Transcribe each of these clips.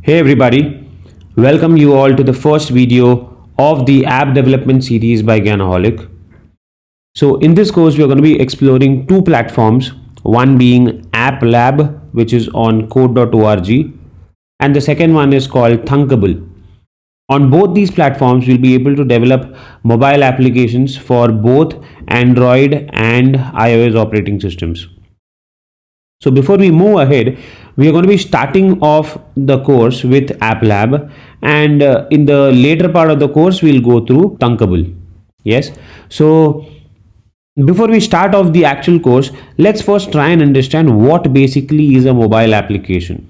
Hey everybody, welcome you all to the first video of the app development series by Gyanaholic. So in this course we are going to be exploring two platforms, one being App Lab, which is on code.org, and the second one is called Thunkable. On both these platforms we'll be able to develop mobile applications for both Android and iOS operating systems. So before we move ahead, we are going to be starting off the course with App Lab, and in the later part of the course we'll go through Thunkable. Yes. So before we start off the actual course, let's first try and understand what basically is a mobile application.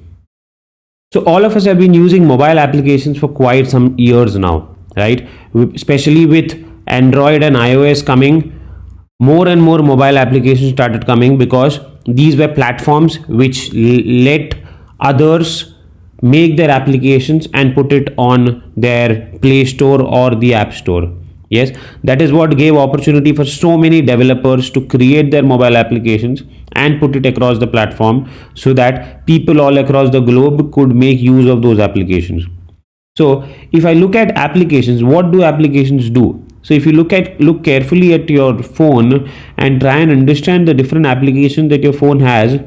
So all of us have been using mobile applications for quite some years now, right? Especially with Android and iOS coming, more and more mobile applications started coming because these were platforms which let others make their applications and put it on their Play Store or the App Store. Yes, that is what gave opportunity for so many developers to create their mobile applications and put it across the platform so that people all across the globe could make use of those applications. So if I look at applications, what do applications do? So if you look carefully at your phone and try and understand the different applications that your phone has,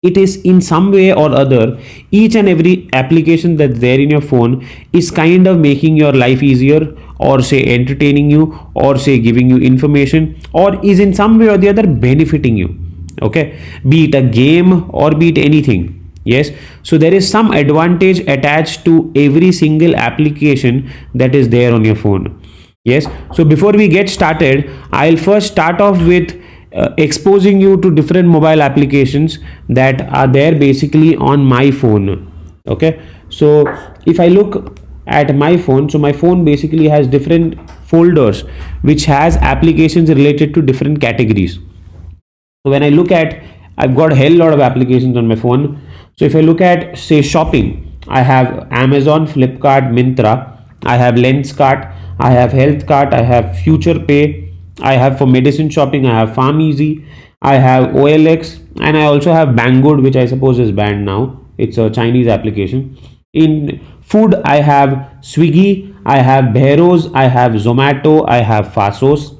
it is in some way or other, each and every application that's there in your phone is kind of making your life easier, or say entertaining you, or say giving you information, or is in some way or the other benefiting you. Okay, be it a game or be it anything. Yes, so there is some advantage attached to every single application that is there on your phone. Yes, so before we get started, I'll first start off with exposing you to different mobile applications that are there basically on my phone. Okay, so if I look at my phone, so my phone basically has different folders which has applications related to different categories. So when I look at, I've got a hell lot of applications on my phone. So if I look at, say, shopping, I have Amazon, Flipkart, Myntra, I have Lenskart, I have Healthcart, I have Future Pay, I have for medicine shopping, I have PharmEasy, I have OLX, and I also have Banggood, which I suppose is banned now. It's a Chinese application. In food, I have Swiggy, I have Bheros, I have Zomato, I have Fasos.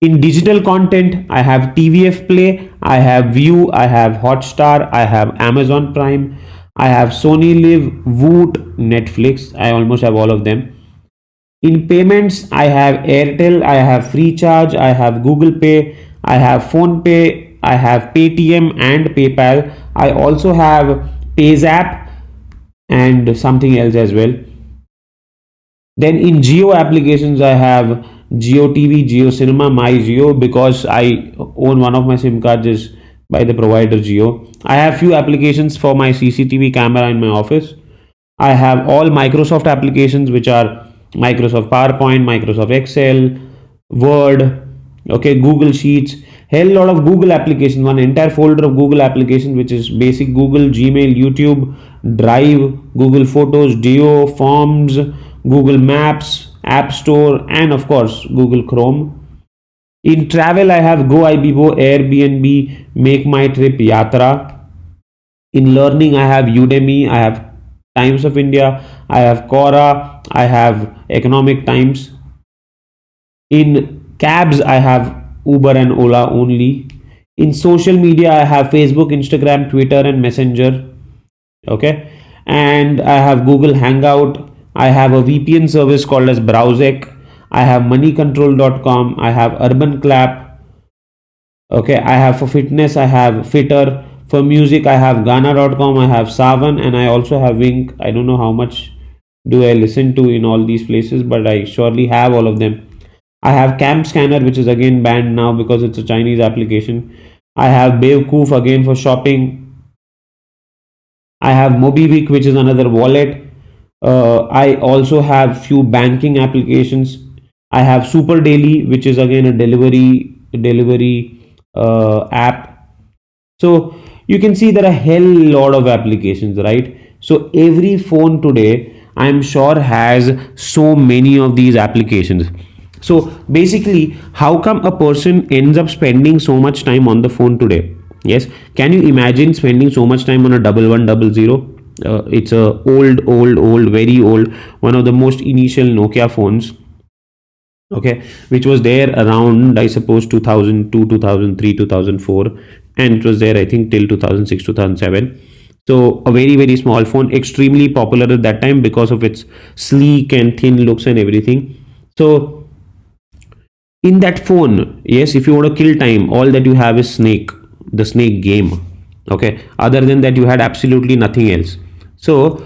In digital content, I have TVF Play, I have View, I have Hotstar, I have Amazon Prime, I have Sony Live, Voot, Netflix. I almost have all of them. In payments, I have Airtel, I have Freecharge, I have Google Pay, I have PhonePe, I have Paytm and PayPal. I also have PayZapp and something else as well. Then in Jio applications, I have Jio TV, Jio Cinema, My Jio, because I own one of my SIM cards is by the provider Jio. I have few applications for my CCTV camera in my office. I have all Microsoft applications, which are Microsoft PowerPoint, Microsoft Excel, Word, okay, Google Sheets, hell lot of Google applications, one entire folder of Google applications, which is basic Google, Gmail, YouTube, Drive, Google Photos, Geo, Forms, Google Maps, App Store, and of course Google Chrome. In travel, I have GoIbibo, Airbnb, Make My Trip, Yatra. In learning, I have Udemy, I have Times of India, I have Quora, I have Economic Times. In cabs, I have Uber and Ola only. In social media, I have Facebook, Instagram, Twitter, and Messenger. Okay, and I have Google Hangout. I have a VPN service called as Browsec. I have moneycontrol.com. I have UrbanClap. Okay, I have for fitness, I have Fitter. For music, I have Ghana.com, I have Savan, and I also have Wink. I don't know how much do I listen to in all these places, but I surely have all of them. I have Camp Scanner, which is again banned now because it's a Chinese application. I have Bewkoof again for shopping. I have MobiWik, which is another wallet. I also have few banking applications. I have Super Daily, which is again a delivery app. So you can see there are a hell lot of applications, right? So every phone today, I'm sure, has so many of these applications. So basically, how come a person ends up spending so much time on the phone today? Yes, can you imagine spending so much time on a 1100? It's a old, very old, one of the most initial Nokia phones. Okay, which was there around, I suppose, 2002, 2003, 2004, and it was there, I think, till 2006, 2007. So a very, very small phone, extremely popular at that time because of its sleek and thin looks and everything. So in that phone, yes, if you want to kill time, all that you have is Snake, the Snake game. Okay, other than that, you had absolutely nothing else. So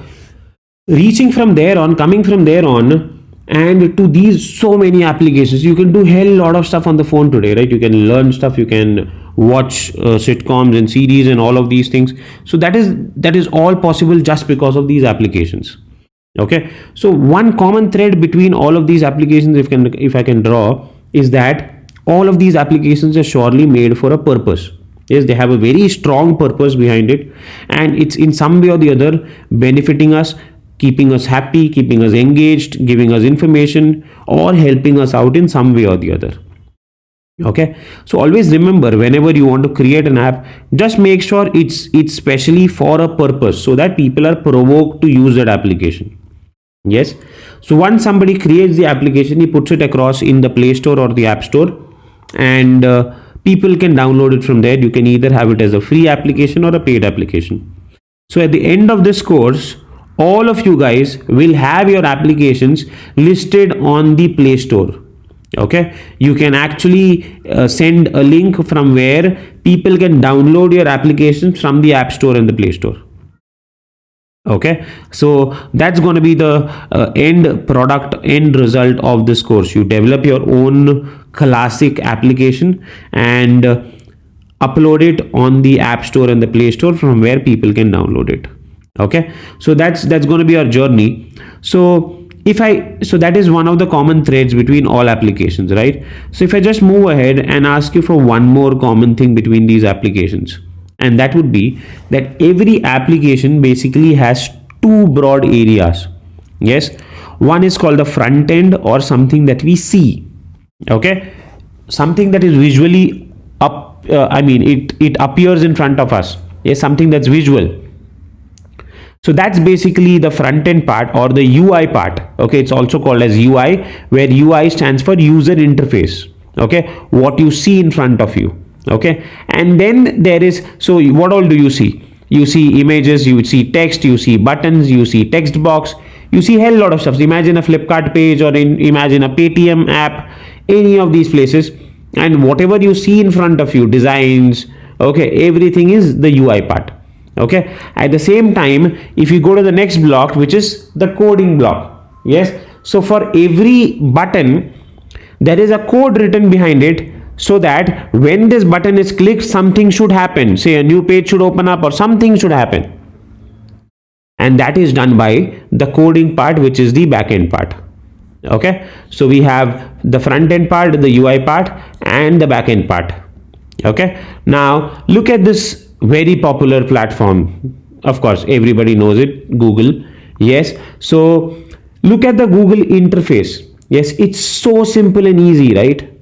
reaching from there on, coming from there on, and to these so many applications, you can do hell lot of stuff on the phone today, right? You can learn stuff, you can watch sitcoms and series and all of these things. So that is all possible just because of these applications. Okay, so one common thread between all of these applications, if I can draw, is that all of these applications are surely made for a purpose. Yes, they have a very strong purpose behind it, and it's in some way or the other benefiting us, keeping us happy, keeping us engaged, giving us information, or helping us out in some way or the other. Okay, so always remember, whenever you want to create an app, just make sure it's specially for a purpose, so that people are provoked to use that application. Yes, so once somebody creates the application, he puts it across in the Play Store or the App Store, and people can download it from there. You can either have it as a free application or a paid application. So at the end of this course, all of you guys will have your applications listed on the Play Store. Okay, you can actually send a link from where people can download your applications from the App Store and the Play Store. Okay, so that's going to be the end result of this course. You develop your own classic application and upload it on the App Store and the Play Store, from where people can download it. Okay, so that's going to be our journey. So that is one of the common threads between all applications, right? So if I just move ahead and ask you for one more common thing between these applications, and that would be that every application basically has two broad areas. Yes, one is called the front end, or something that we see. Okay, something that is visually up, it appears in front of us. Yes, something that's visual. So that's basically the front end part, or the UI part. Okay, it's also called as UI, where UI stands for user interface. Okay, what you see in front of you. Okay, and then there is, so what all do you see? You see images, you see text, you see buttons, you see text box, you see hell lot of stuff. Imagine a Flipkart page, or imagine a Paytm app, any of these places, and whatever you see in front of you, designs, okay, everything is the UI part. Okay, at the same time, if you go to the next block, which is the coding block, yes, so for every button there is a code written behind it, so that when this button is clicked, something should happen, say a new page should open up or something should happen, and that is done by the coding part, which is the back end part. Okay, so we have the front end part, the UI part, and the back end part. Okay, now look at this very popular platform. Of course, everybody knows it, Google. Yes, so look at the Google interface. Yes, it's so simple and easy, right?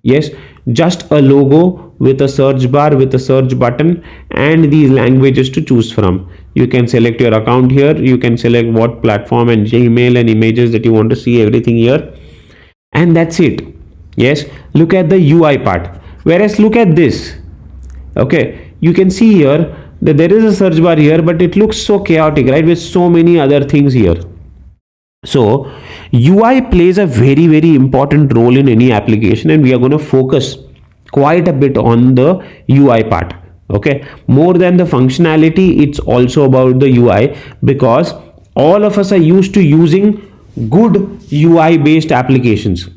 Yes, just a logo with a search bar, with a search button, and these languages to choose from. You can select your account here, you can select what platform and Gmail and images that you want to see, everything here, and that's it. Yes, look at the UI part. Whereas look at this. Okay, you can see here that there is a search bar here, but it looks so chaotic, right, with so many other things here. So UI plays a very, very important role in any application, and we are going to focus quite a bit on the UI part. Okay, more than the functionality, it's also about the UI, because all of us are used to using good UI based applications,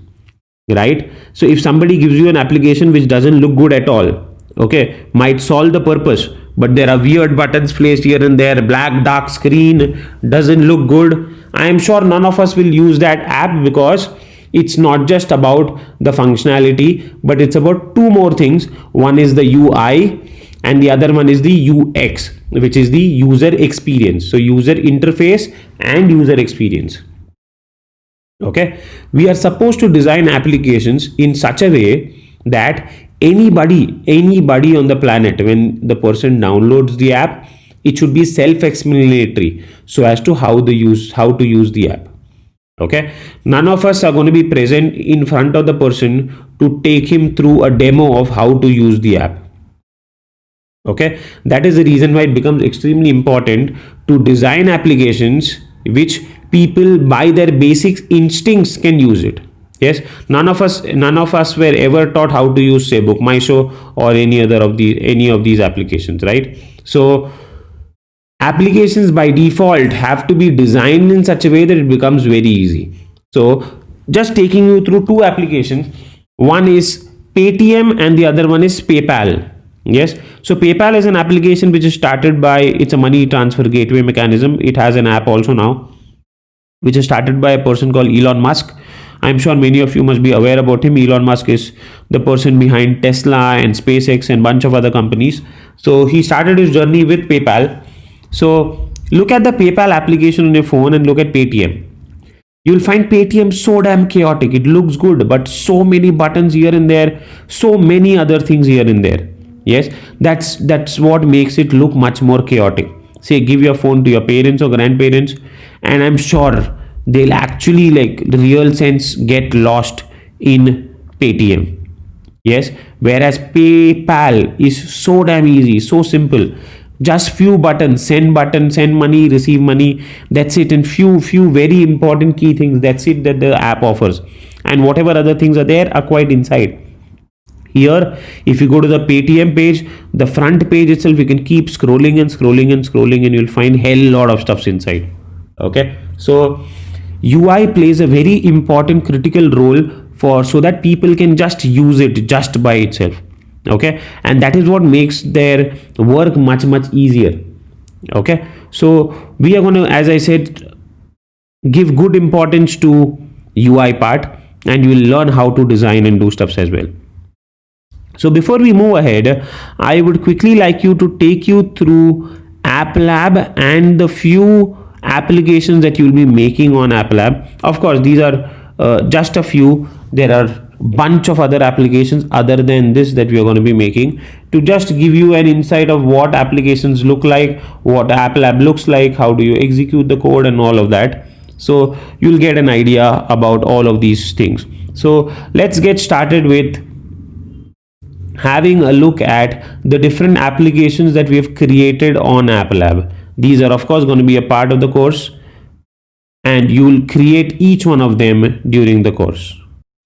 right? So if somebody gives you an application which doesn't look good at all, okay, might solve the purpose, but there are weird buttons placed here and there, black dark screen, doesn't look good, I am sure none of us will use that app, because it's not just about the functionality, but it's about two more things. One is the UI, and the other one is the UX, which is the user experience. So user interface and user experience. Okay, we are supposed to design applications in such a way that anybody on the planet, when the person downloads the app, it should be self-explanatory so as to how to use the app. Okay, none of us are going to be present in front of the person to take him through a demo of how to use the app. Okay, that is the reason why it becomes extremely important to design applications which people by their basic instincts can use it. Yes, none of us were ever taught how to use, say, BookMyShow or any of these applications, right? So applications by default have to be designed in such a way that it becomes very easy. So just taking you through two applications, one is Paytm and the other one is PayPal. Yes, so PayPal is an application which is started by, it's a money transfer gateway mechanism. It has an app also now, which is started by a person called Elon Musk. I'm sure many of you must be aware about him. Elon Musk is the person behind Tesla and SpaceX and bunch of other companies. So he started his journey with PayPal. So look at the PayPal application on your phone and look at Paytm. You'll find Paytm so damn chaotic. It looks good, but so many buttons here and there, so many other things here and there. Yes, that's what makes it look much more chaotic. Say, give your phone to your parents or grandparents, and I'm sure they'll actually, like, the real sense, get lost in Paytm. Yes, whereas PayPal is so damn easy, so simple. Just few buttons: send money, receive money. That's it. And few very important key things. That's it that the app offers. And whatever other things are there are quite inside. Here, if you go to the Paytm page, the front page itself, you can keep scrolling and scrolling and scrolling, and you'll find hell lot of stuffs inside. Okay, so UI plays a very important critical role for, so that people can just use it just by itself. Okay, and that is what makes their work much easier. Okay, so we are going to, as I said, give good importance to UI part, and you will learn how to design and do stuffs as well. So before we move ahead, I would quickly like you to take you through App Lab and the few applications that you will be making on App Lab. Of course, these are just a few. There are bunch of other applications other than this that we are going to be making, to just give you an insight of what applications look like, what App Lab looks like, how do you execute the code, and all of that. So you'll get an idea about all of these things. So let's get started with having a look at the different applications that we have created on App Lab. These are of course going to be a part of the course, and you will create each one of them during the course.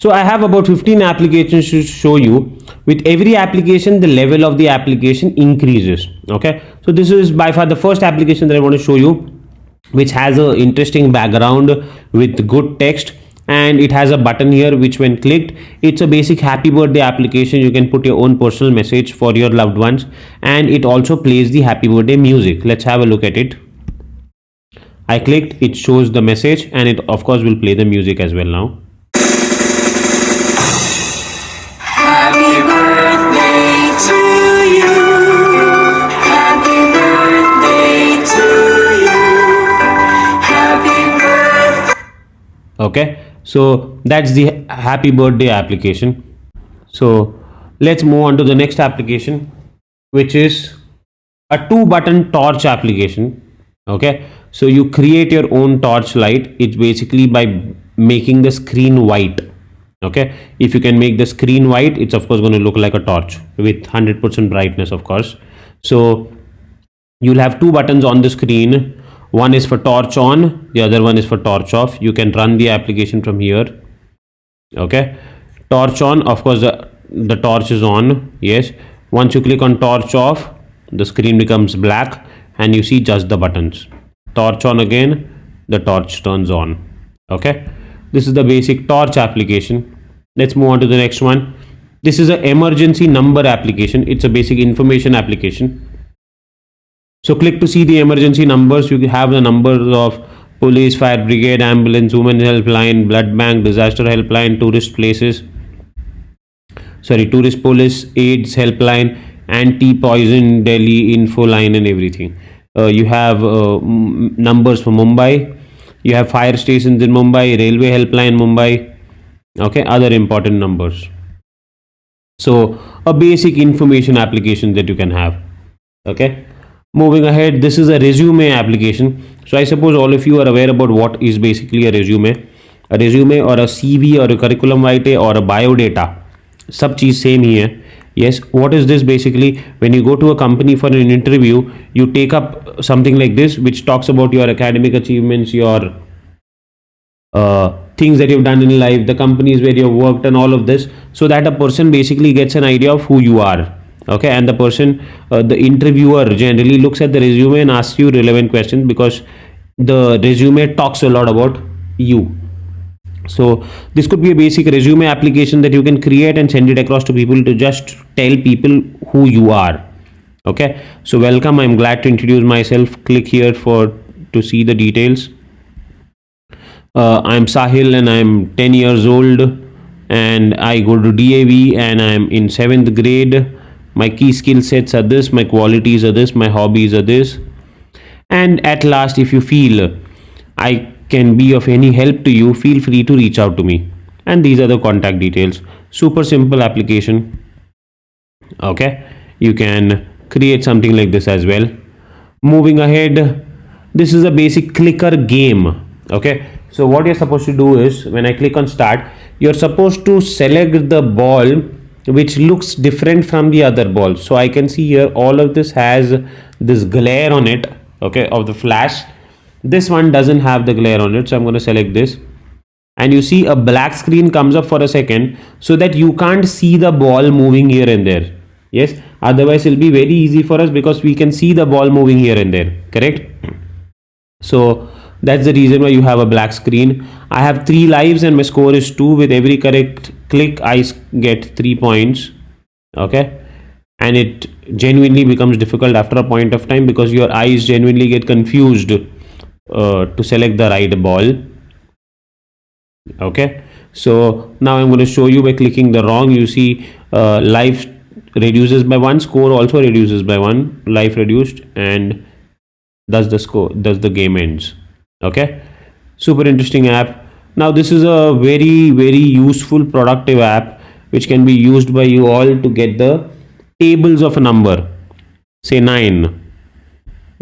So I have about 15 applications to show you. With every application, the level of the application increases. Okay, so this is by far the first application that I want to show you, which has an interesting background with good text, and it has a button here which, when clicked, it's a basic happy birthday application. You can put your own personal message for your loved ones, and it also plays the happy birthday music. Let's have a look at it. I clicked, it shows the message, and it of course will play the music as well now. Happy birthday to you. Happy birthday to you. Happy birthday. Okay, so that's the happy birthday application. So let's move on to the next application, which is a 2-button torch application. Okay, so you create your own torch light. It's basically by making the screen white. Okay, if you can make the screen white, it's of course going to look like a torch with 100% brightness, of course. So you'll have 2 buttons on the screen. One is for torch on, the other one is for torch off. You can run the application from here. Okay, torch on, of course the torch is on. Yes, once you click on torch off, the screen becomes black and you see just the buttons. Torch on again, the torch turns on. Okay, this is the basic torch application. Let's move on to the next one. This is an emergency number application. It's a basic information application. So click to see the emergency numbers. You have the numbers of police, fire brigade, ambulance, women helpline, blood bank, disaster helpline, tourist police, AIDS helpline, anti-poison Delhi info line, and everything. You have numbers for Mumbai. You have fire stations in Mumbai, railway helpline Mumbai. Okay, other important numbers. So a basic information application that you can have. Okay, Moving ahead, this is a resume application. So I suppose all of you are aware about what is basically a resume. A resume or a CV or a curriculum vitae or a biodata, सब चीज़ same ही है. Yes, what is this basically? When you go to a company for an interview, you take up something like this, which talks about your academic achievements, your things that you've done in life, the companies where you've worked, and all of this, so that a person basically gets an idea of who you are. Okay, and the person, the interviewer generally looks at the resume and asks you relevant questions because the resume talks a lot about you. So this could be a basic resume application that you can create and send it across to people to just tell people who you are. Okay, so welcome. I'm glad to introduce myself. Click here for to see the details. I'm Sahil and I'm 10 years old and I go to DAV and I'm in 7th grade. My key skill sets are this, my qualities are this, my hobbies are this. And at last, if you feel I can be of any help to you, feel free to reach out to me. And these are the contact details. Super simple application. Okay, you can create something like this as well. Moving ahead, this is a basic clicker game. Okay, so what you're supposed to do is when I click on start, you're supposed to select the ball which looks different from the other ball. So I can see here all of this has this glare on it, okay, of the flash. This one doesn't have the glare on it, so I'm going to select this, and you see a black screen comes up for a second so that you can't see the ball moving here and there. Yes, otherwise it'll be very easy for us because we can see the ball moving here and there, correct? So that's the reason why you have a black screen. I have 3 lives and my score is 2. With every correct click I get 3 points. Okay, and it genuinely becomes difficult after a point of time because your eyes genuinely get confused to select the right ball. Okay, so now I'm going to show you by clicking the wrong. You see life reduces by 1, score also reduces by 1, life reduced, and thus the game ends. Okay, super interesting app. Now this is a very useful productive app which can be used by you all to get the tables of a number. Say 9,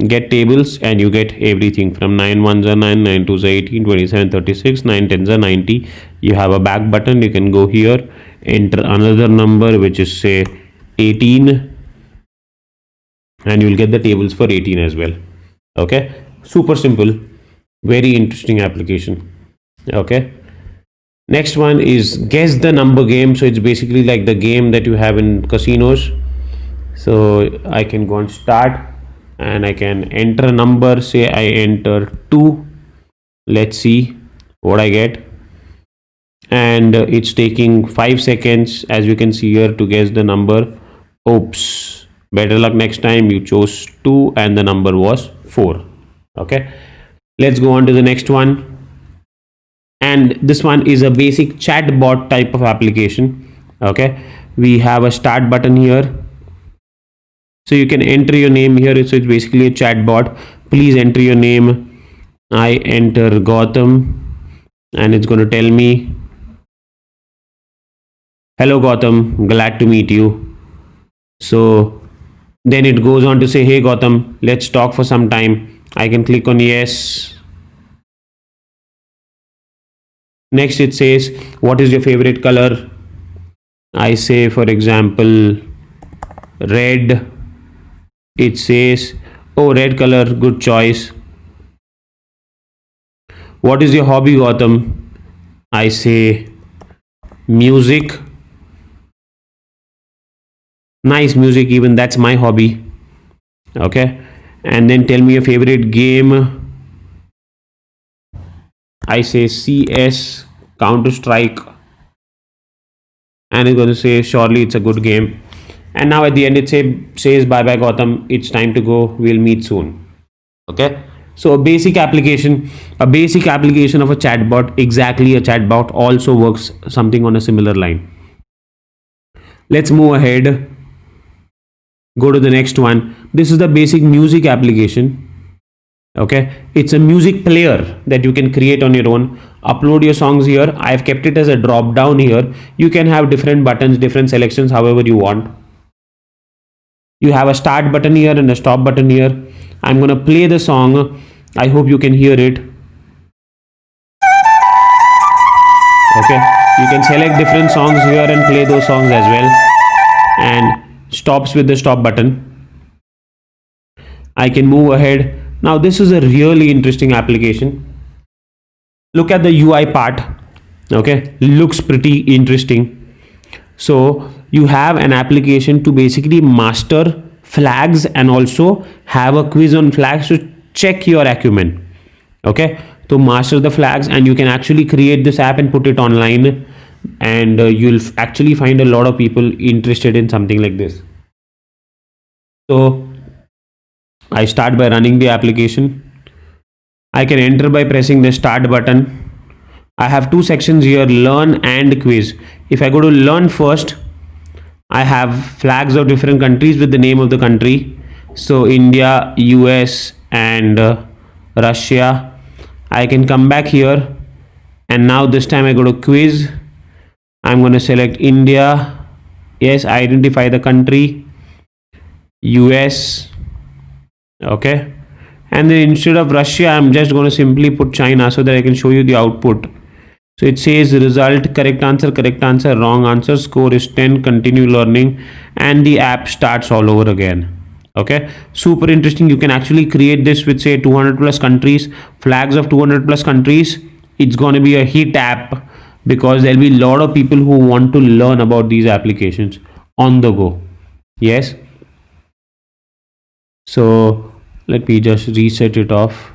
get tables and you get everything from 9 ones are 9, 9 twos are 18, 27, 36, 9 tens are 90. You have a back button, you can go here, enter another number which is say 18, and you'll get the tables for 18 as well. Okay, super simple, very interesting application. Okay, next one is guess the number game. So it's basically like the game that you have in casinos. So I can go and start and I can enter a number. Say I enter 2. Let's see what I get, and it's taking 5 seconds as you can see here to guess the number. Oops, better luck next time. You chose 2 and the number was 4. Okay, let's go on to the next one, and this one is a basic chat bot type of application. Okay, we have a start button here, so you can enter your name here. So it's basically a chat bot. Please enter your name. I enter Gautam and it's going to tell me, hello Gautam, glad to meet you. So then it goes on to say, hey Gautam, let's talk for some time. I can click on yes. Next it says, what is your favorite color? I say, for example, red. It says, oh, red color, good choice. What is your hobby, Gautam? I say, music. Nice, music, even that's my hobby. Okay, and then tell me your favorite game. I say CS, Counter-Strike, and it's going to say surely it's a good game. And now at the end it says bye bye Gautam, it's time to go, we'll meet soon. Okay, so a basic application of a chatbot. Exactly, a chatbot also works something on a similar line. Let's move ahead, go to the next one. This is the basic music application. Okay, it's a music player that you can create on your own, upload your songs here. I've kept it as a drop down here. You can have different buttons, different selections, however you want. You have a start button here and a stop button here. I'm going to play the song. I hope you can hear it. Okay, you can select different songs here and play those songs as well, and stops with the stop button. I can move ahead. Now this is a really interesting application. Look at the UI part. Okay, looks pretty interesting. So you have an application to basically master flags and also have a quiz on flags to check your acumen. Okay, to master the flags, and you can actually create this app and put it online, and you'll actually find a lot of people interested in something like this. So I start by running the application. I can enter by pressing the start button. I have two sections here, learn and quiz. If I go to learn first, I have flags of different countries with the name of the country. So India, US and Russia. I can come back here, and now this time I go to quiz. I'm going to select India. Yes, identify the country. US. Okay. And then instead of Russia, I'm just going to simply put China so that I can show you the output. So it says result, correct answer, wrong answer, score is 10, continue learning, and the app starts all over again. Okay, super interesting. You can actually create this with say 200 plus countries, flags of 200 plus countries. It's going to be a hit app because there'll be a lot of people who want to learn about these applications on the go. Yes. So let me just reset it off.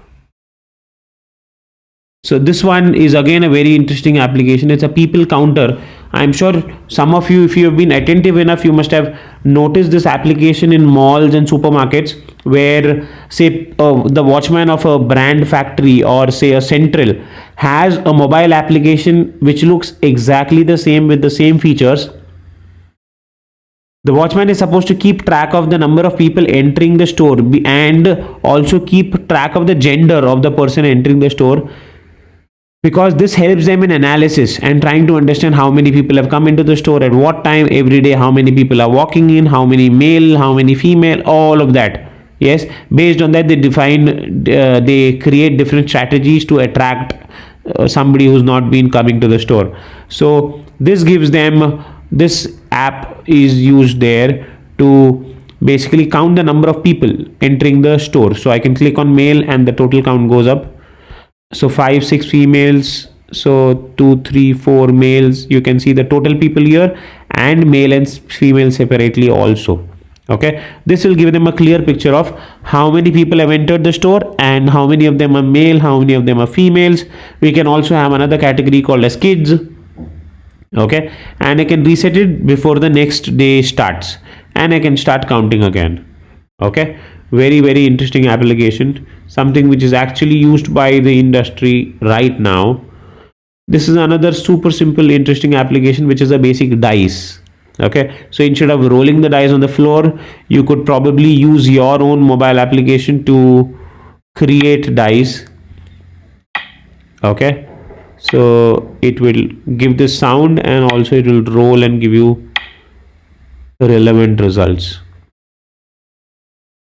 So this one is again a very interesting application. It's a people counter. I'm sure some of you, if you have been attentive enough, you must have noticed this application in malls and supermarkets where say the watchman of a brand factory or say a central has a mobile application which looks exactly the same with the same features. The watchman is supposed to keep track of the number of people entering the store and also keep track of the gender of the person entering the store, because this helps them in analysis and trying to understand how many people have come into the store at what time every day, how many people are walking in, how many male, how many female, all of that. Yes, based on that they create different strategies to attract somebody who's not been coming to the store. So this gives them, this app is used there to basically count the number of people entering the store. So I can click on male and the total count goes up. So 5 6 females, so 2 3 4 males. You can see the total people here, and male and female separately also. Okay, this will give them a clear picture of how many people have entered the store and how many of them are male, how many of them are females. We can also have another category called as kids. Okay, and I can reset it before the next day starts, and I can start counting again. Okay, very interesting application, something which is actually used by the industry right now. This is another super simple interesting application which is a basic dice. Okay, so instead of rolling the dice on the floor, you could probably use your own mobile application to create dice. Okay, so it will give this sound and also it will roll and give you relevant results.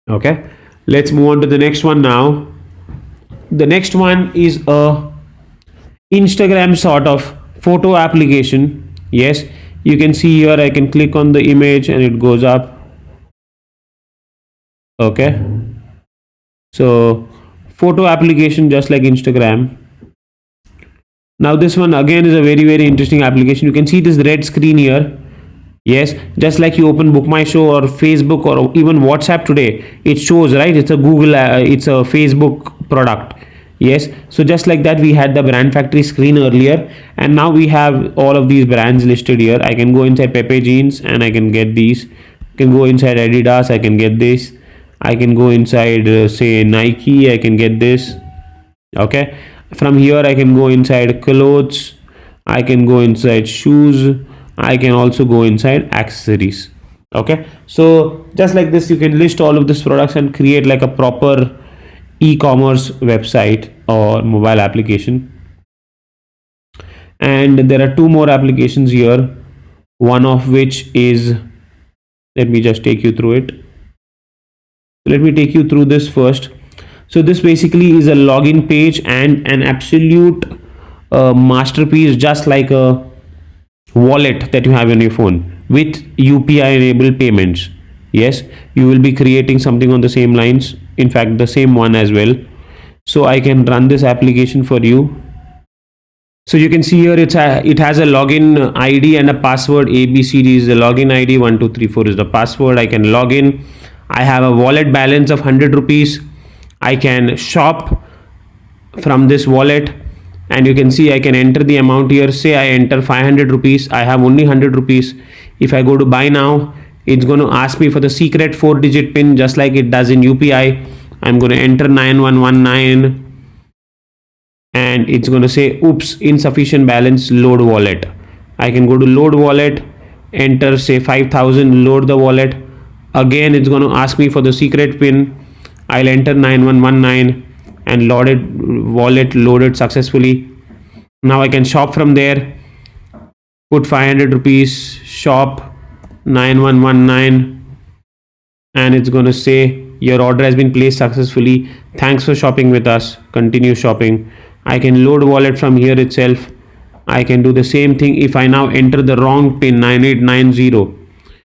Okay, let's move on to the next one now. The next one is a Instagram sort of photo application. Yes, you can see here I can click on the image and it goes up. Okay, so photo application just like Instagram. Now this one again is a very interesting application. You can see this red screen here. Yes, just like you open Book My Show or Facebook or even WhatsApp today, it shows, right? It's a Google, it's a Facebook product. Yes, so just like that we had the brand factory screen earlier, and now we have all of these brands listed here. I can go inside Pepe Jeans and I can get these. I can go inside Adidas, I can get this. I can go inside say Nike, I can get this. Okay, from here I can go inside clothes, I can go inside shoes, I can also go inside accessories. Okay, so just like this you can list all of these products and create like a proper e-commerce website or mobile application. And there are two more applications here, one of which is, let me just take you through it. Let me take you through this first. So this basically is a login page and an absolute masterpiece, just like a wallet that you have on your phone with UPI enabled payments. Yes, you will be creating something on the same lines, in fact the same one as well. So I can run this application for you. So you can see here it has a login ID and a password. ABCD is the login ID, 1234 is the password. I can log in. I have a wallet balance of 100 rupees. I can shop from this wallet, and you can see I can enter the amount here. Say I enter 500 rupees, I have only 100 rupees. If I go to buy now, it's going to ask me for the secret 4-digit pin, just like it does in UPI. I'm going to enter 9119 and it's going to say oops, insufficient balance, load wallet. I can go to load wallet, enter say 5000, load the wallet. Again it's going to ask me for the secret pin. I'll enter 9119 and wallet loaded successfully. Now I can shop from there, put 500 rupees, shop 9119, and it's going to say your order has been placed successfully. Thanks for shopping with us. Continue shopping. I can load wallet from here itself. I can do the same thing. If I now enter the wrong pin, 9890,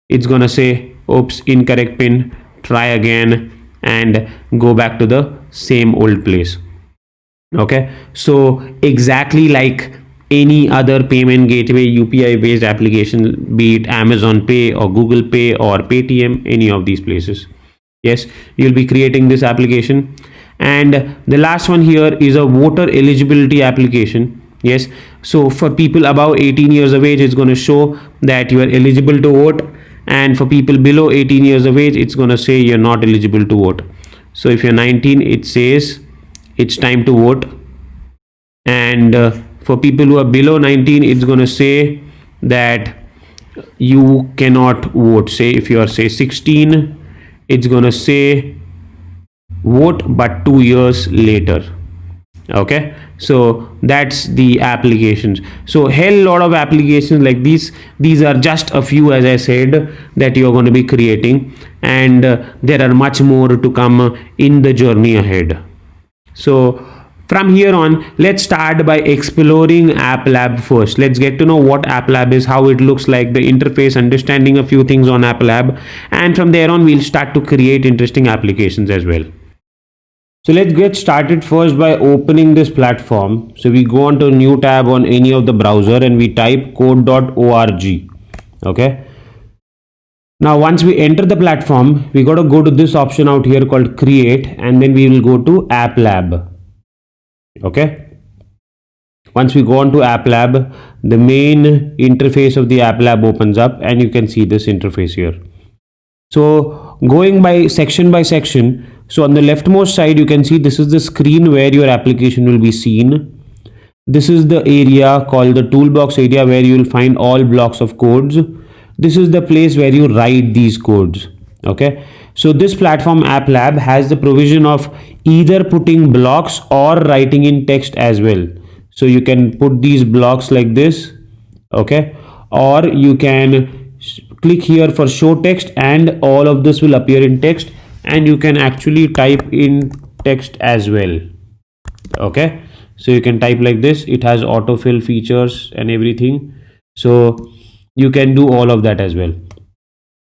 it's going to say oops, incorrect pin, try again, and go back to the same old place. Okay, so exactly like any other payment gateway UPI based application, be it Amazon Pay or Google Pay or Paytm, any of these places. Yes, you'll be creating this application. And the last one here is a voter eligibility application. Yes, so for people above 18 years of age, it's going to show that you are eligible to vote, and for people below 18 years of age, it's going to say you're not eligible to vote. So if you're 19, it says it's time to vote, and for people who are below 19, it's going to say that you cannot vote. Say if you are say 16, it's going to say vote but 2 years later. Okay, so that's the applications. So hell lot of applications like these are just a few, as I said, that you're going to be creating, and there are much more to come in the journey ahead. So from here on, let's start by exploring AppLab first. Let's get to know what AppLab is, how it looks like, the interface, understanding a few things on AppLab, and from there on we'll start to create interesting applications as well. So let's get started first by opening this platform. So we go on to a new tab on any of the browser and we type code.org. Okay. Now once we enter the platform, we got to go to this option out here called create, and then we will go to AppLab. Okay. Once we go on to AppLab, the main interface of the AppLab opens up, and you can see this interface here. So going by section, so on the leftmost side, you can see this is the screen where your application will be seen. This is the area called the toolbox area where you will find all blocks of codes. This is the place where you write these codes. Okay. So this platform AppLab has the provision of either putting blocks or writing in text as well. So you can put these blocks like this. Okay. Or you can click here for show text, and all of this will appear in text, and you can actually type in text as well. Okay, so you can type like this. It has autofill features and everything, so you can do all of that as well.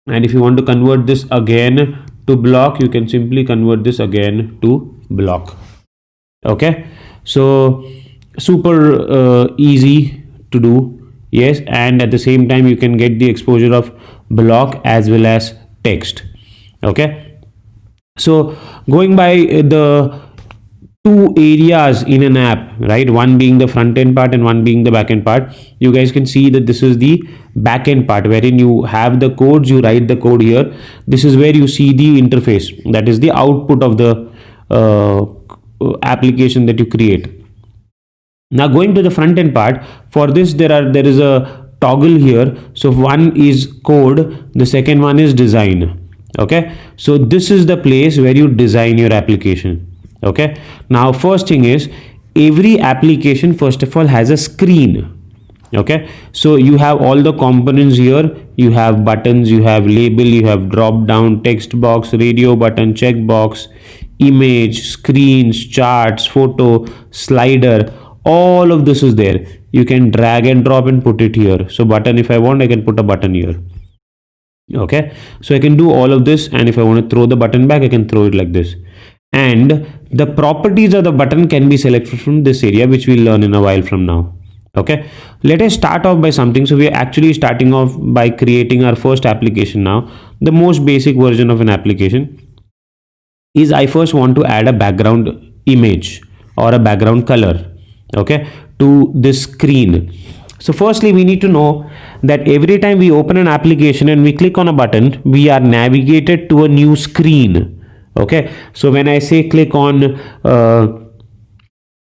And if you want to convert this again to block, you can simply convert this again to block. Okay, so super easy to do. Yes, and at the same time you can get the exposure of block as well as text. Okay, so going by the two areas in an app, right, one being the front end part and one being the back end part, you guys can see that this is the back end part wherein you have the codes, you write the code here. This is where you see the interface, that is the output of the application that you create. Now going to the front end part, for this there is a toggle here. So one is code, the second one is design. Okay, so this is the place where you design your application. Okay, now first thing is, every application first of all has a screen. Okay, so you have all the components here. You have buttons, you have label, you have drop down, text box, radio button, check box, image, screens, charts, photo, slider. All of this is there. You can drag and drop and put it here. So button, if I want, I can put a button here. Okay, so I can do all of this, and if I want to throw the button back, I can throw it like this. And the properties of the button can be selected from this area, which we'll learn in a while from now. Okay, let us start off by something. So we are actually starting off by creating our first application now. The most basic version of an application is, I first want to add a background image or a background color, okay, to this screen. So firstly, we need to know that every time we open an application and we click on a button, we are navigated to a new screen. Okay, so when I say click on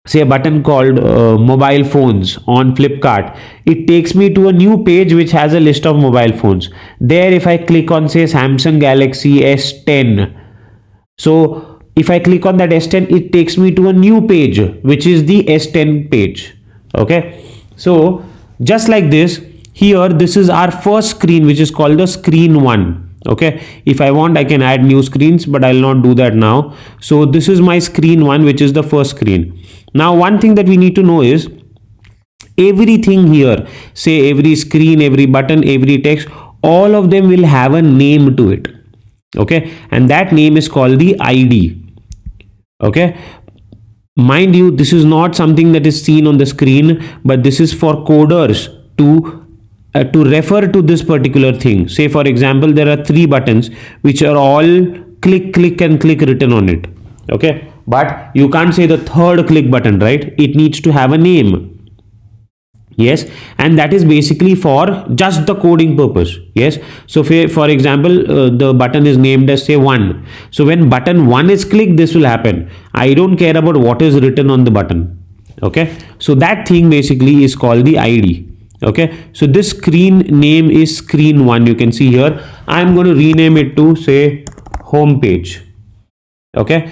say a button called mobile phones on Flipkart, it takes me to a new page which has a list of mobile phones. There, if I click on say Samsung Galaxy S10, so if I click on that S10, it takes me to a new page which is the S10 page. Okay, so just like this, here this is our first screen, which is called the screen 1. Okay, if I want, I can add new screens, but I'll not do that now. So this is my screen 1, which is the first screen. Now one thing that we need to know is, everything here, say every screen, every button, every text, all of them will have a name to it. Okay, and that name is called the ID. Okay, mind you, this is not something that is seen on the screen, but this is for coders to refer to this particular thing. Say for example, there are 3 buttons which are all click, click and click written on it. Okay, but you can't say the third click button, right? It needs to have a name. Yes, and that is basically for just the coding purpose. Yes, so for example, the button is named as say 1. So when button 1 is clicked, this will happen. I don't care about what is written on the button. Okay, so that thing basically is called the ID. Okay, so this screen name is screen 1. You can see here, I'm going to rename it to say home page. Okay,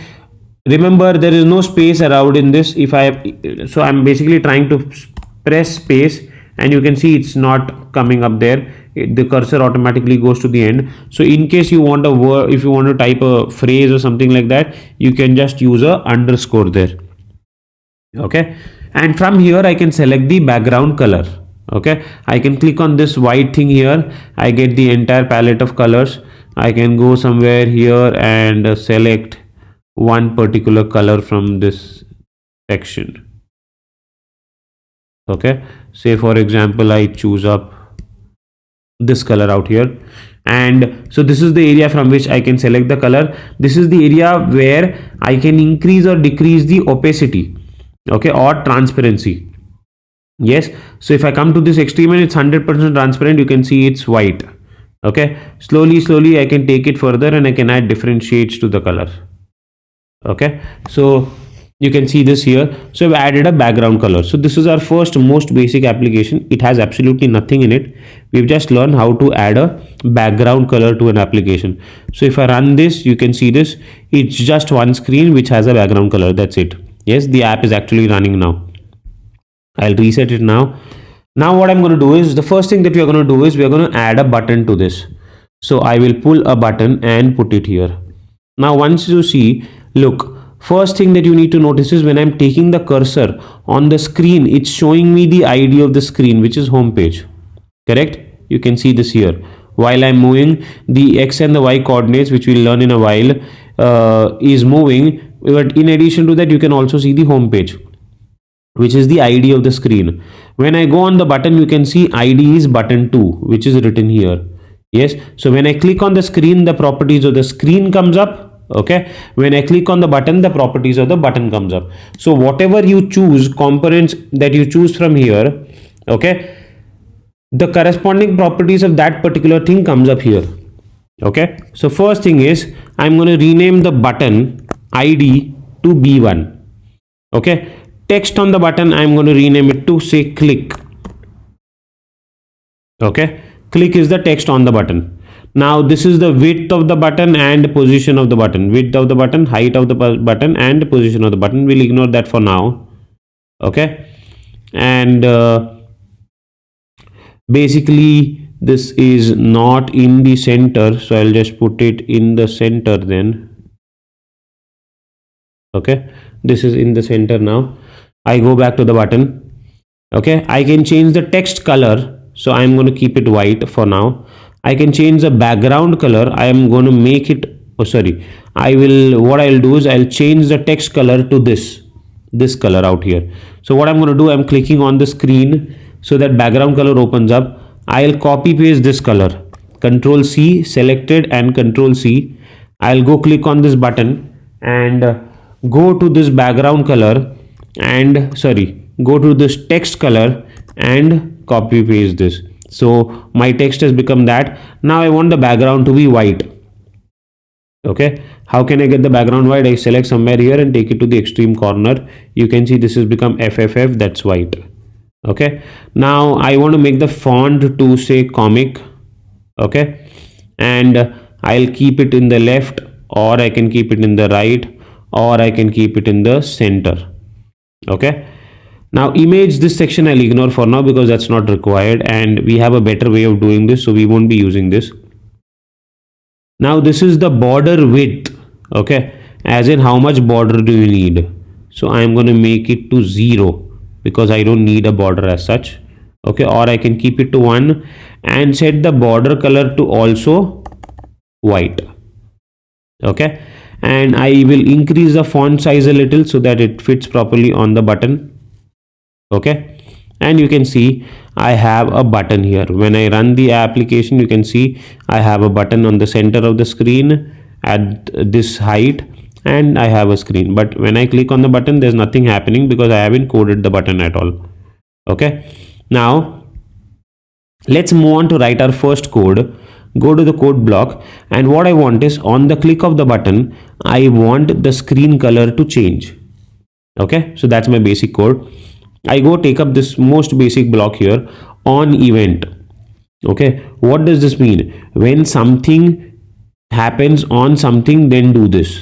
remember there is no space around in this. So I'm basically trying to press space, and you can see it's not coming up there. The cursor automatically goes to the end. So in case you want a word, if you want to type a phrase or something like that, you can just use a underscore there. Okay, and from here I can select the background color. Okay, I can click on this white thing here. I get the entire palette of colors. I can go somewhere here and select one particular color from this section. Okay, say for example, I choose up this color out here, and so this is the area from which I can select the color. This is the area where I can increase or decrease the opacity, okay, or transparency. Yes, so if I come to this extreme and it's 100% transparent, you can see it's white. Okay, slowly I can take it further and I can add different shades to the color. Okay, so you can see this here. So I've added a background color. So this is our first most basic application. It has absolutely nothing in it. We've just learned how to add a background color to an application. So if I run this, you can see this, it's just one screen which has a background color. That's it. Yes, the app is actually running now. I'll reset it now. Now what I'm going to do is, the first thing that we are going to do is we are going to add a button to this. So I will pull a button and put it here. Now once you see, look, first thing that you need to notice is when I'm taking the cursor on the screen, it's showing me the ID of the screen, which is home page. Correct? You can see this here. While I'm moving, the X and the Y coordinates, which we'll learn in a while, is moving. But in addition to that, you can also see the home page, which is the ID of the screen. When I go on the button, you can see ID is button 2, which is written here. Yes, so when I click on the screen, the properties of the screen comes up. Okay, when I click on the button, the properties of the button comes up. So whatever you choose, components that you choose from here, okay, the corresponding properties of that particular thing comes up here. Okay, so first thing is, I'm going to rename the button ID to B1. Okay, text on the button, I'm going to rename it to say click. Okay, click is the text on the button. Now this is the width of the button and position of the button. Width of the button, height of the button, and position of the button. We'll ignore that for now. Okay, and basically this is not in the center, so I'll just put it in the center then. Okay, this is in the center now. I go back to the button. Okay, I can change the text color, so I'm going to keep it white for now. I can change the background color. I am going to make it, oh sorry, what I'll do is I'll change the text color to this color out here. So what I'm going to do, I'm clicking on the screen so that background color opens up. I'll copy paste this color, Control C, selected, and Control C. I'll go click on this button and go to this background color and go to this text color and copy paste this. So my text has become that. Now I want the background to be white. Okay, how can I get the background white? I select somewhere here and take it to the extreme corner. You can see this has become FFF, that's white. Okay, now I want to make the font to say comic. Okay, and I'll keep it in the left, or I can keep it in the right, or I can keep it in the center. Okay, now image, this section I'll ignore for now because that's not required, and we have a better way of doing this, so we won't be using this. Now this is the border width. Okay, as in how much border do you need. So I'm going to make it to 0 because I don't need a border as such. Okay, or I can keep it to 1 and set the border color to also white. Okay, and I will increase the font size a little so that it fits properly on the button. Okay, and you can see I have a button here. When I run the application, you can see I have a button on the center of the screen at this height, and I have a screen. But when I click on the button, there's nothing happening because I haven't coded the button at all. Okay, now let's move on to write our first code. Go to the code block, and what I want is, on the click of the button, I want the screen color to change. Okay, so that's my basic code. I go take up this most basic block here, on event. Okay, what does this mean? When something happens on something, then do this.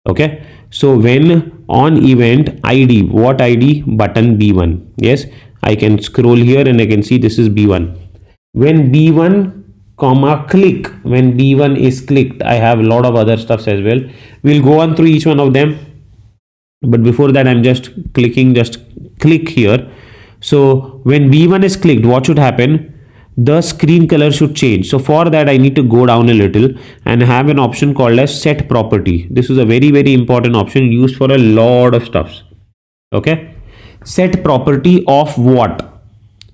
Okay, so when on event ID, what ID? Button B1. Yes, I can scroll here and I can see this is B1. When B1 comma click, when B1 is clicked, I have a lot of other stuffs as well. We'll go on through each one of them, but before that I'm just clicking, just click here. So when B1 is clicked, what should happen? The screen color should change. So for that I need to go down a little and have an option called as set property. This is a very important option used for a lot of stuffs. Okay, set property of what?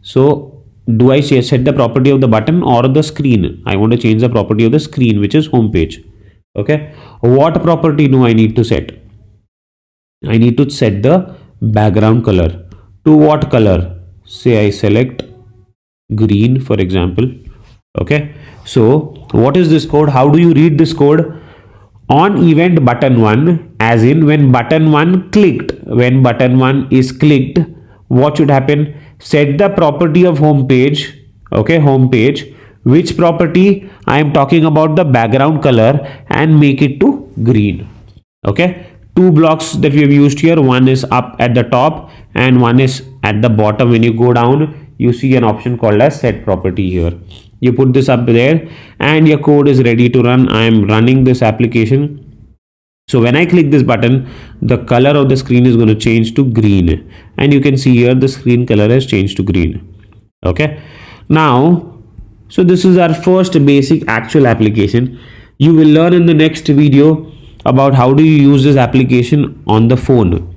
So do I set the property of the button or the screen? I want to change the property of the screen, which is home page. Okay, what property do I need to set? I need to set the background color. To what color? Say I select green, for example. Okay, so what is this code? How do you read this code? On event button 1, as in when button 1 clicked, when button 1 is clicked, what should happen? Set the property of home page. Okay, home page. Which property? I am talking about the background color, and make it to green. Okay, two blocks that we have used here. One is up at the top and one is at the bottom. When you go down, you see an option called as set property here. You put this up there and your code is ready to run. I am running this application. So when I click this button, the color of the screen is going to change to green, and you can see here the screen color has changed to green. Okay, now, so this is our first basic actual application. You will learn in the next video about how do you use this application on the phone.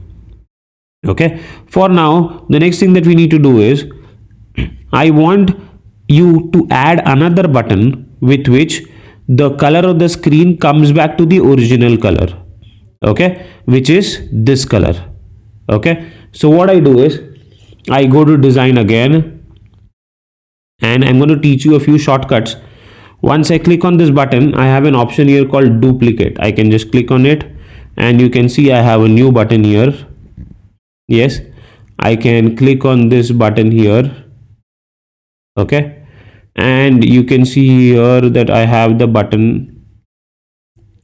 Okay, for now, the next thing that we need to do is, I want you to add another button with which the color of the screen comes back to the original color. Okay, which is this color. Okay, so what I do is I go to design again, and I'm going to teach you a few shortcuts. Once I click on this button, I have an option here called duplicate. I can just click on it and you can see I have a new button here. Yes, I can click on this button here. Okay, and you can see here that I have the button.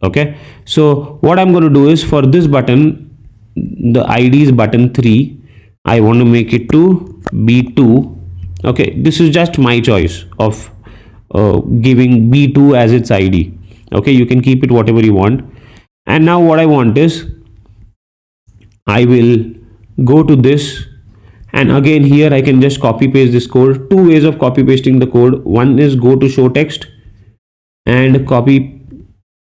Okay, so what I'm going to do is, for this button, the ID is button 3. I want to make it to B2. Okay, this is just my choice of giving b2 as its id. Okay, you can keep it whatever you want. And now what I want is, I will go to this, and again here I can just copy paste this code. Two ways of copy pasting the code. One is go to show text and copy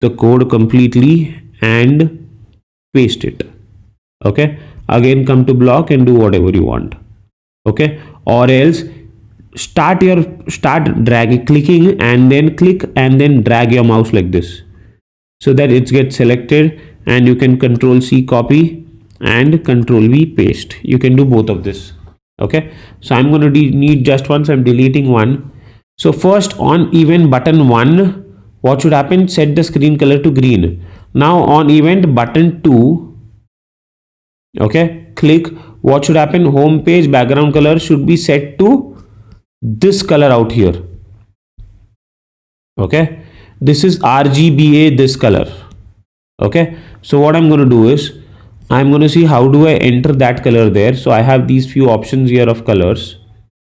the code completely and paste it. Okay, again come to block and do whatever you want. Okay, or else start dragging, clicking, and then click and then drag your mouse like this, so that it gets selected, and you can control C copy and control V paste. You can do both of this. Okay, so I'm going to need just one, so I'm deleting one. So first, on event button 1, what should happen? Set the screen color to green. Now on event button 2, okay, click, what should happen? Home page background color should be set to this color out here. Okay, this is RGBA, this color. Okay, so what I'm going to do is, I'm going to see how do I enter that color there. So I have these few options here of colors.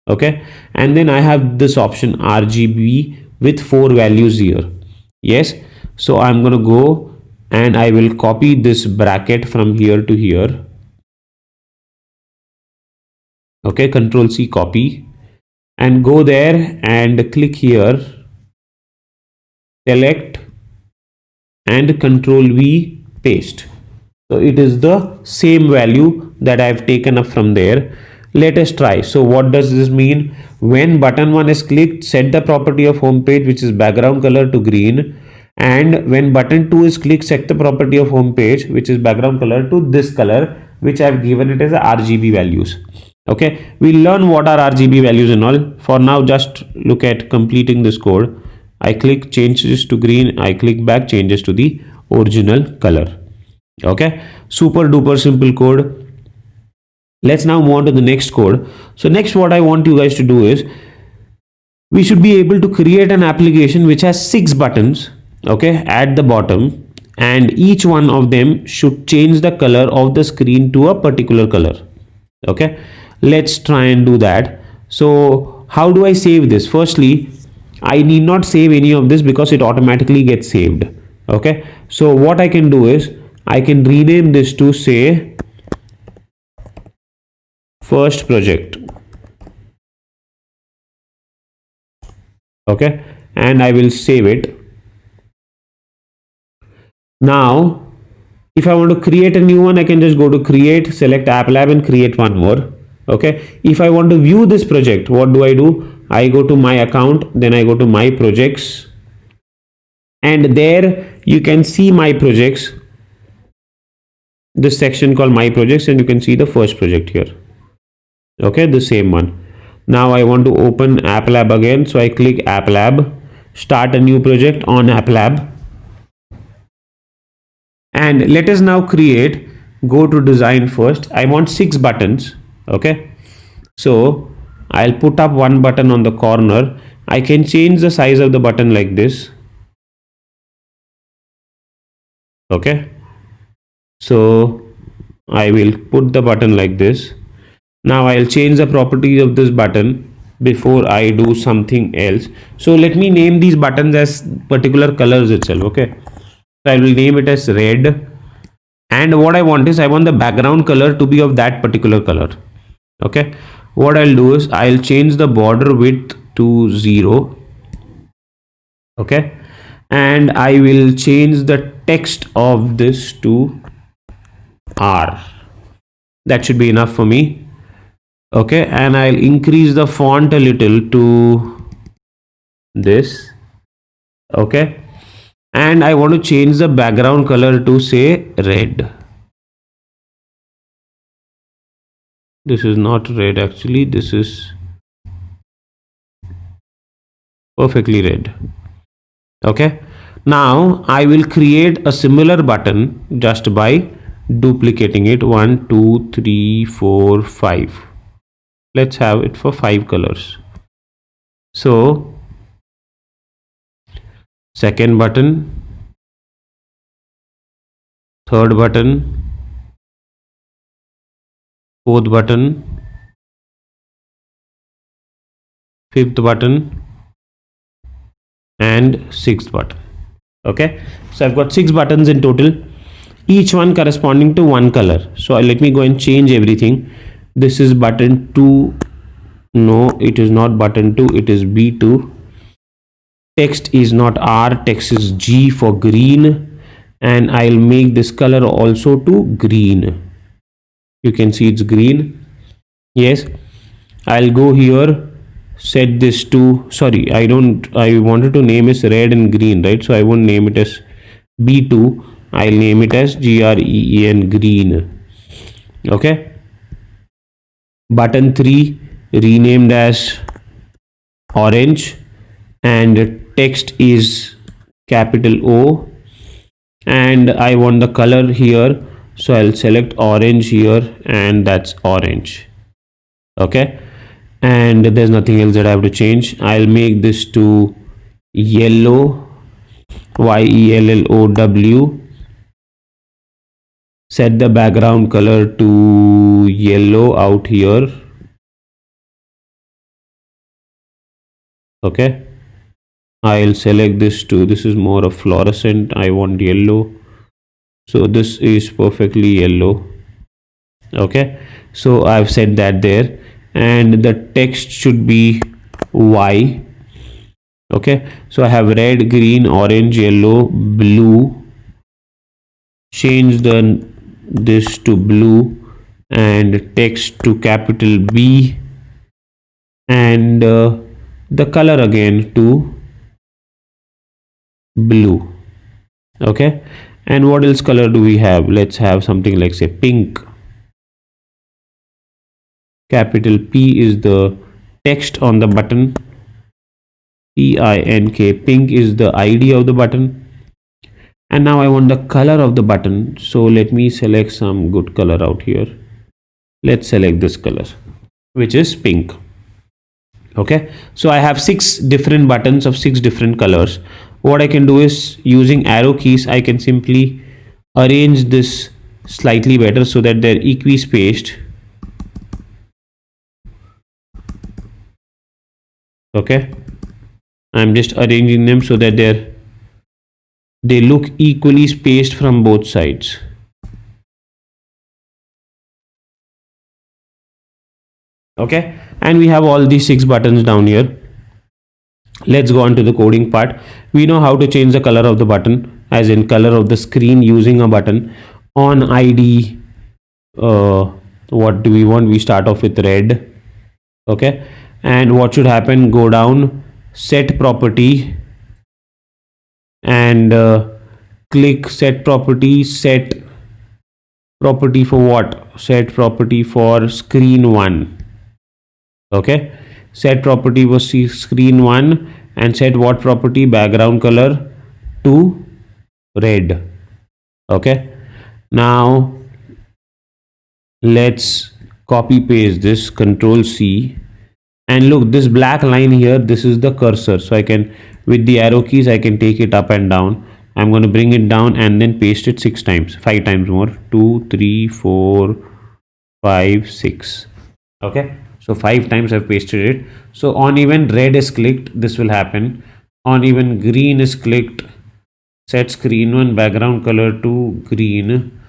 Okay, and then I have this option RGB with 4 values here. Yes, so I'm going to go and I will copy this bracket from here to here. Okay, control C copy, and go there and click here, select, and control V paste. So it is the same value that I have taken up from there. Let us try. So what does this mean? When button 1 is clicked, set the property of home page, which is background color, to green. And when button 2 is clicked, set the property of home page, which is background color, to this color, which I have given it as a RGB values. Okay, we'll learn what are RGB values and all. For now, just look at completing this code. I click changes to green, I click back, changes to the original color. Okay, super duper simple code. Let's now move on to the next code. So next, what I want you guys to do is, we should be able to create an application which has 6 buttons, okay, at the bottom, and each one of them should change the color of the screen to a particular color. Okay, let's try and do that. So how do I save this? Firstly, I need not save any of this because it automatically gets saved. Okay, so what I can do is, I can rename this to, say, first project. Okay, and I will save it. Now if I want to create a new one, I can just go to create, select app lab, and create one more. Okay, if I want to view this project, what do? I go to my account, then I go to my projects, and there you can see my projects, this section called my projects, and you can see the first project here. Okay, the same one. Now I want to open app lab again, so I click app lab, start a new project on app lab, and let us now create, go to design first. I want 6 buttons. Okay, so I'll put up one button on the corner. I can change the size of the button like this. Okay, so I will put the button like this. Now I'll change the properties of this button before I do something else. So let me name these buttons as particular colors itself. Okay, so I will name it as red, and what I want is, I want the background color to be of that particular color. Okay, what I'll do is, I'll change the border width to 0. Okay, and I will change the text of this to R. That should be enough for me. Okay, and I'll increase the font a little to this. Okay, and I want to change the background color to, say, red. This is not red, actually, this is perfectly red. Okay, now I will create a similar button just by duplicating it. 1 2 3 4 5. Let's have it for 5 colors. So second button, third button, fourth button, fifth button, and sixth button. Okay, so I've got 6 buttons in total, each one corresponding to one color. So let me go and change everything. This is button 2. No, it is not button 2, it is B2. Text is not R, text is G for green, and I'll make this color also to green. You can see it's green. Yes, I'll go here, set this to, sorry, I wanted to name it red and green, right? So I won't name it as B2, I'll name it as GREEN, green. Okay, button 3 renamed as orange, and text is capital O, and I want the color here, so I'll select orange here, and that's orange. Okay, and there's nothing else that I have to change. I'll make this to yellow, YELLOW. Set the background color to yellow out here. Okay, I'll select this to, this is more of fluorescent, I want yellow, so this is perfectly yellow. Okay, so I've set that there, and the text should be Y. Okay, so I have red, green, orange, yellow, blue. Change this to blue, and text to capital B, and the color again to blue. Okay, and what else color do we have? Let's have something like, say, pink. Capital P is the text on the button, PINK. Pink is the ID of the button. And now I want the color of the button, so let me select some good color out here. Let's select this color, which is pink. Okay, so I have 6 different buttons of 6 different colors. What I can do is, using arrow keys, I can simply arrange this slightly better so that they're equi-spaced. Okay, I'm just arranging them so that they look equally spaced from both sides. Okay, and we have all these 6 buttons down here. Let's go on to the coding part. We know how to change the color of the button, as in color of the screen, using a button. On ID, what do we want? We start off with red. Okay, and what should happen? Go down, set property, and click set property. Set property for what? Set property for screen 1. Okay, set property was screen 1, and set what property? Background color to red. Okay, now let's copy paste this, Control C, and look, this black line here, this is the cursor, so I can, with the arrow keys, I can take it up and down. I'm going to bring it down and then paste it 6 times, 5 times more, 2, 3, 4, 5, 6. Okay, so 5 times I've pasted it. So on even red is clicked, this will happen. On even green is clicked, set screen 1 background color to green.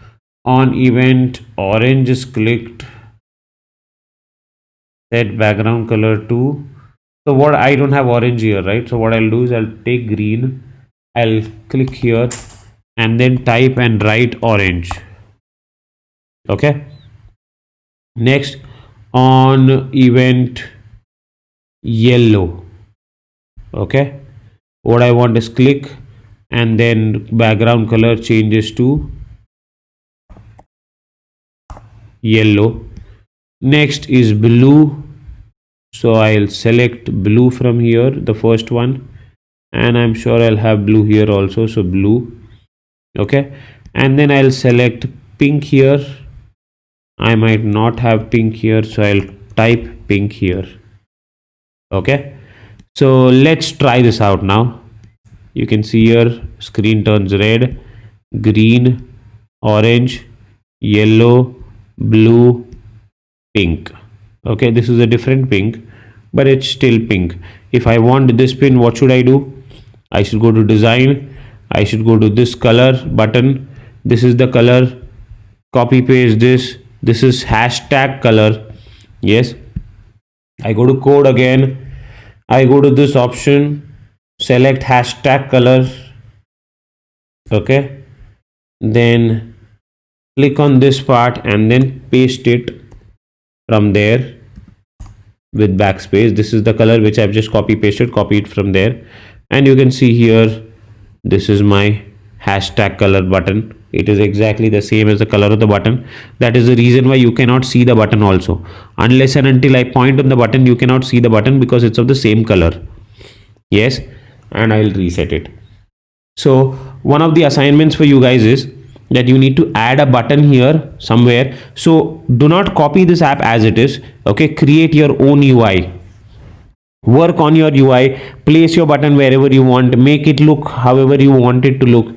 On event orange is clicked, set background color to, so what, I don't have orange here, right? So what I'll do is I'll take green, I'll click here, and then type and write orange. Okay, next on event yellow. Okay, what I want is click, and then background color changes to yellow. Next is blue, so I'll select blue from here, the first one, and I'm sure I'll have blue here also, so blue. Okay, and then I'll select pink here. I might not have pink here, so I'll type pink here. Okay, so let's try this out now. You can see here screen turns red, green, orange, yellow, blue, pink. Okay, this is a different pink, but it's still pink. If I want this pin, what should I do? I should go to design. I should go to this color button. This is the color. Copy paste this. This is hashtag color. Yes. I go to code again. I go to this option. Select hashtag color. Okay. Then click on this part and then paste it from there with backspace. This is the color which I've just copy pasted, copy it from there, and you can see here this is my hashtag color button. It is exactly the same as the color of the button. That is the reason why you cannot see the button also. Unless and until I point on the button, you cannot see the button because it's of the same color. Yes, and I'll reset it. So one of the assignments for you guys is that you need to add a button here somewhere. So do not copy this app as it is. Okay, create your own UI. Work on your UI, place your button wherever you want, make it look however you want it to look.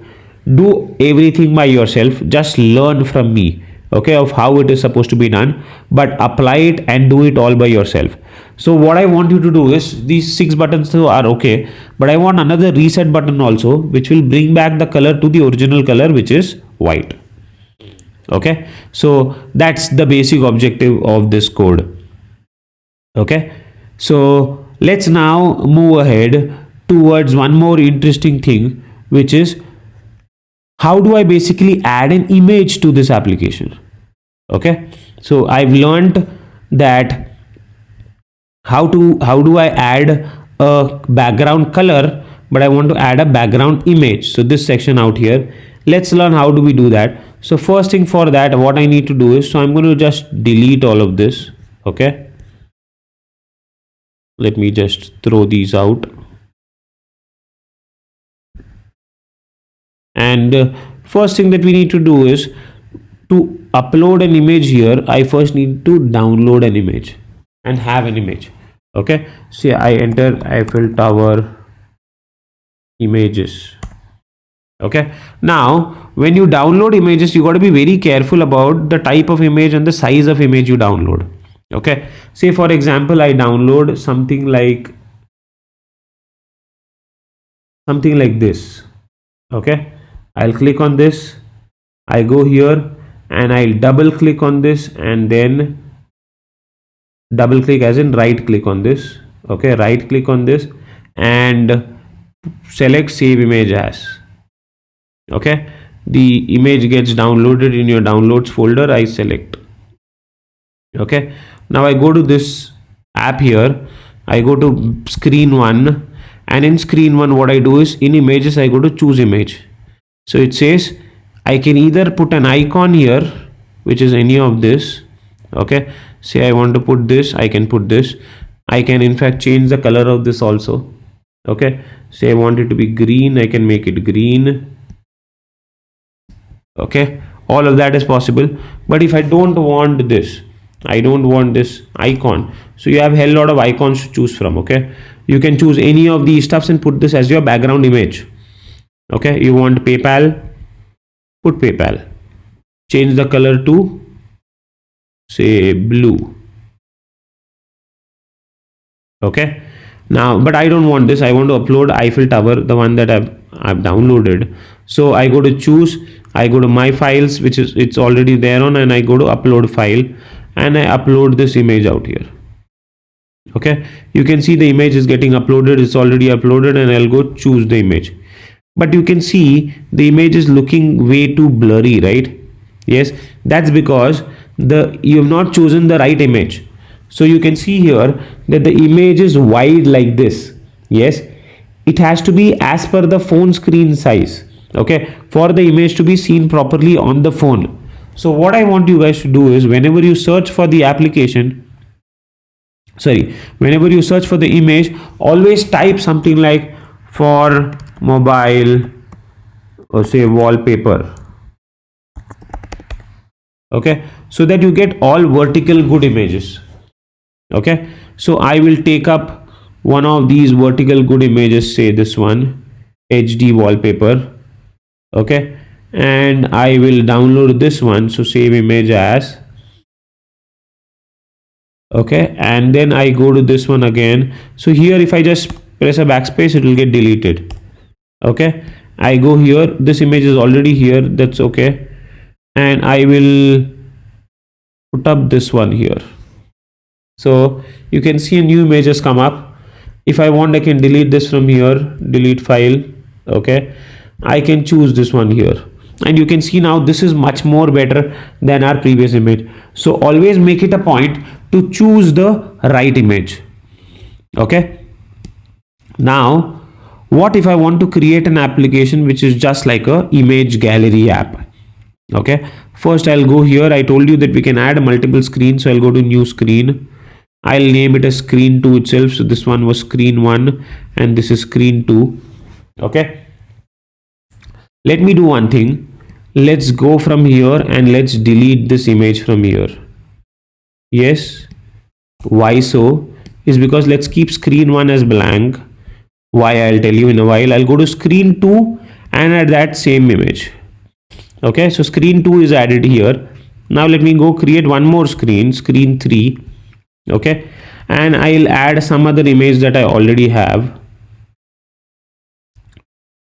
Do everything by yourself. Just learn from me, okay, of how it is supposed to be done, but apply it and do it all by yourself. So what I want you to do is, these 6 buttons are okay, but I want another reset button also, which will bring back the color to the original color, which is white. Okay, so that's the basic objective of this code. Okay, so let's now move ahead towards one more interesting thing, which is how do I basically add an image to this application. Okay, so I've learned that how do I add a background color, but I want to add a background image. So this section out here, let's learn how do we do that. So first thing for that, what I need to do is, so I'm going to just delete all of this. Okay, let me just throw these out. And first thing that we need to do is to upload an image here. I first need to download an image and have an image. Okay, see, I enter Eiffel Tower images. Okay, now when you download images, you got to be very careful about the type of image and the size of image you download. Okay, say for example, I download something like this. Okay, I'll click on this, I go here and I'll double click on this, and then double click as in right click on this. Okay, right click on this and select save image as. Okay, the image gets downloaded in your downloads folder. I select. Okay, now I go to this app here, I go to screen 1, and in screen 1 what I do is, in images I go to choose image. So it says I can either put an icon here, which is any of this. Okay, say I want to put this, I can put this. I can in fact change the color of this also. Okay, say I want it to be green, I can make it green. Okay, all of that is possible. But if I don't want this, I don't want this icon, so you have a hell lot of icons to choose from. Okay, you can choose any of these stuffs and put this as your background image. Okay, you want PayPal, put PayPal, change the color to say blue. Okay, now but I don't want this, I want to upload Eiffel Tower, the one that I've downloaded. So I go to choose, I go to my files, which is, it's already there on, and I go to upload file and I upload this image out here. Okay, you can see the image is getting uploaded, it's already uploaded, and I'll go choose the image. But you can see the image is looking way too blurry, right? Yes, that's because you have not chosen the right image. So you can see here that the image is wide like this. Yes, it has to be as per the phone screen size. Okay, for the image to be seen properly on the phone. So what I want you guys to do is, whenever you search for the application, whenever you search for the image, always type something like for mobile, or say wallpaper. Okay, so that you get all vertical good images. Okay, so I will take up one of these vertical good images, say this one, HD wallpaper. Okay, and I will download this one. So save image as, Okay, and then I go to this one again. So here if I just press a backspace, it will get deleted. Okay, I go here, this image is already here, that's okay, and I will put up this one here. So you can see a new image has come up. If I want, I can delete this from here, delete file. Okay, I can choose this one here, and you can see now this is much more better than our previous image. So always make it a point to choose the right image. Okay, now what if I want to create an application which is just like a image gallery app? Okay, first I'll go here. I told you that we can add multiple screens, so I'll go to new screen. I'll name it as screen 2 itself. So this one was screen 1 and this is screen 2. Okay, let me do one thing. Let's go from here and let's delete this image from here. Yes, why so? Is because let's keep screen 1 as blank. Why, I'll tell you in a while. I'll go to screen 2 and add that same image. Okay, so screen 2 is added here. Now let me go create one more screen, screen 3. Okay, and I'll add some other image that I already have.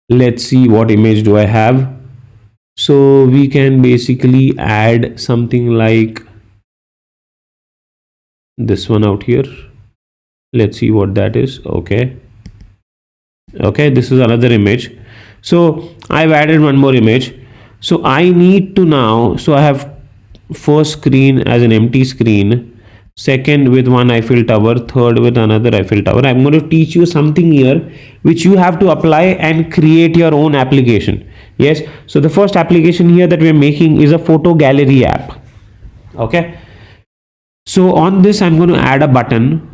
Let's see what image do I have. So we can basically add something like this one out here. Let's see what that is. Okay, this is another image. So I've added one more image. So I need to now, so I have first screen as an empty screen, second with one Eiffel Tower, third with another Eiffel Tower. I'm going to teach you something here which you have to apply and create your own application. Yes, so the first application here that we're making is a photo gallery app. Okay, so on this I'm going to add a button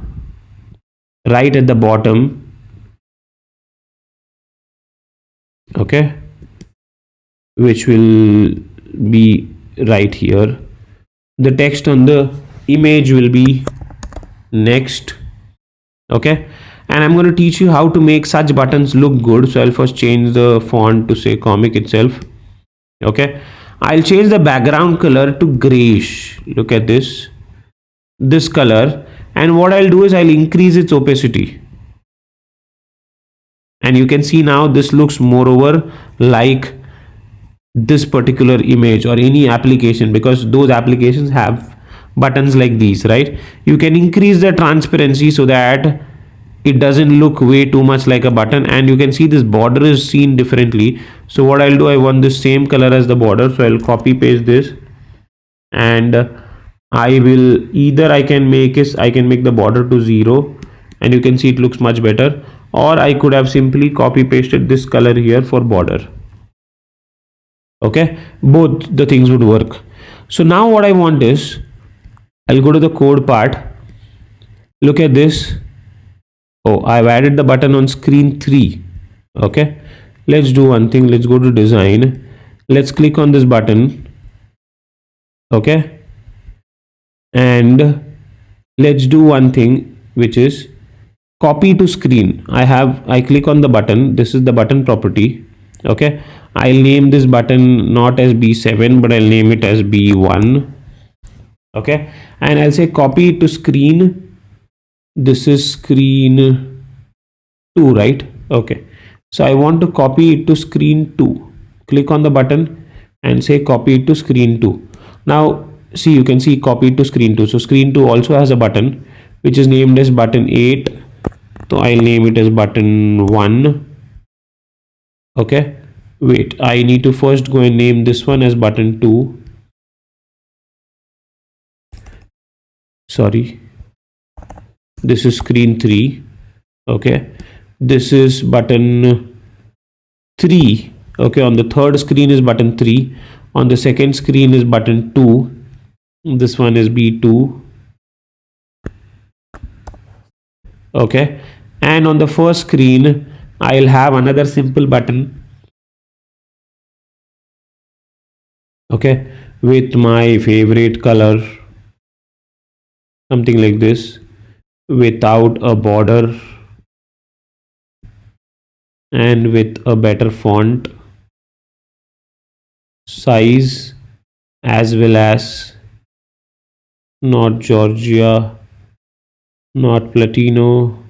right at the bottom. Okay, which will be right here. The text on the image will be next. Okay, and I'm going to teach you how to make such buttons look good. So I'll first change the font to say comic itself. Okay, I'll change the background color to grayish. Look at this color, and what I'll do is I'll increase its opacity, and you can see now this looks moreover like this particular image or any application, because those applications have buttons like these, right? You can increase the transparency so that it doesn't look way too much like a button, and you can see this border is seen differently. So what I'll do, I want the same color as the border, so I'll copy paste this, and I can make the border to 0, and you can see it looks much better, or I could have simply copy pasted this color here for border. Okay, both the things would work. So now what I want is, I'll go to the code part. Look at this. Oh, I've added the button on screen 3. Okay, let's do one thing. Let's go to design. Let's click on this button. Okay, and let's do one thing, which is copy to screen. I click on the button. This is the button property. Okay, I'll name this button not as B7, but I'll name it as B1. Okay, and I'll say copy to screen. This is screen 2, right? Okay, so I want to copy it to screen 2. Click on the button and say copy it to screen 2. Now see, you can see copy to screen 2. So screen 2 also has a button which is named as button 8. So I'll name it as button 1. Okay, wait, I need to first go and name this one as button 2. Sorry, this is screen 3. Okay, this is button 3. Okay, on the third screen is button 3. On the second screen is button 2. This one is B2. Okay, and on the first screen I'll have another simple button, okay, with my favorite color, something like this, without a border and with a better font size, as well as not Georgia, not Platino.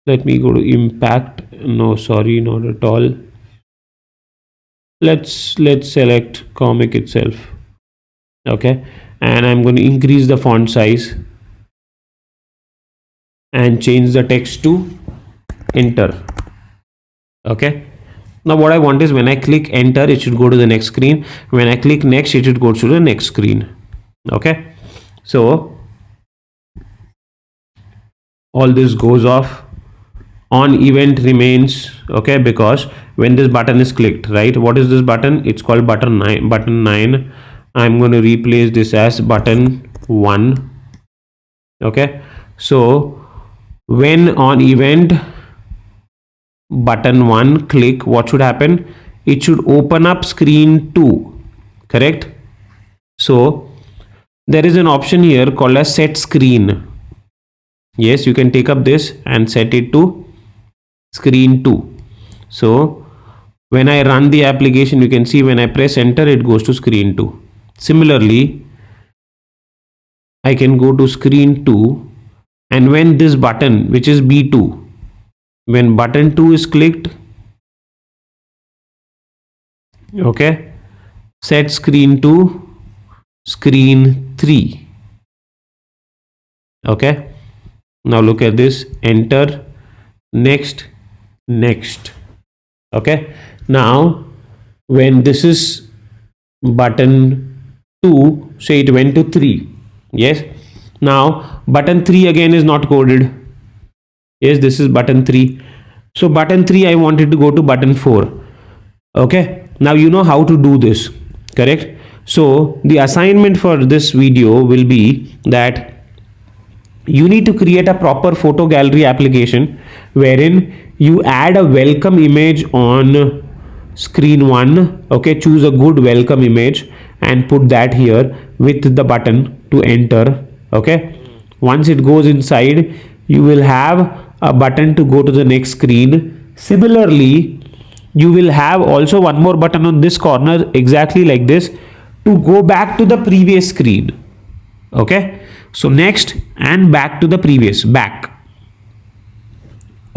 Let me go to impact. No, sorry, not at all. Let's select comic itself. Okay, and I'm going to increase the font size and change the text to enter. Okay, now what I want is when I click enter, it should go to the next screen. When I click next, it should go to the next screen. Okay, so all this goes off. On event remains. Okay, because when this button is clicked, right, what is this button? It's called button 9. I'm going to replace this as button 1. Okay, so when on event button 1 click, what should happen? It should open up screen 2. Correct? So there is an option here called as set screen. Yes, you can take up this and set it to screen 2. So when I run the application, you can see when I press enter, it goes to screen 2. Similarly, I can go to screen 2, and when this button, which is B2, when button 2 is clicked, okay, set screen to screen 3. Okay, now look at this, enter, next, next. Okay, now when this is button 2, say it went to 3. Yes, now button 3 again is not coded. Yes, this is button 3. So button 3, I wanted to go to button 4. Okay, now you know how to do this, correct? So the assignment for this video will be that you need to create a proper photo gallery application wherein you add a welcome image on screen 1. Okay, choose a good welcome image and put that here with the button to enter. Okay, once it goes inside, you will have a button to go to the next screen. Similarly, you will have also one more button on this corner, exactly like this, to go back to the previous screen. Okay, so next and back to the previous, back.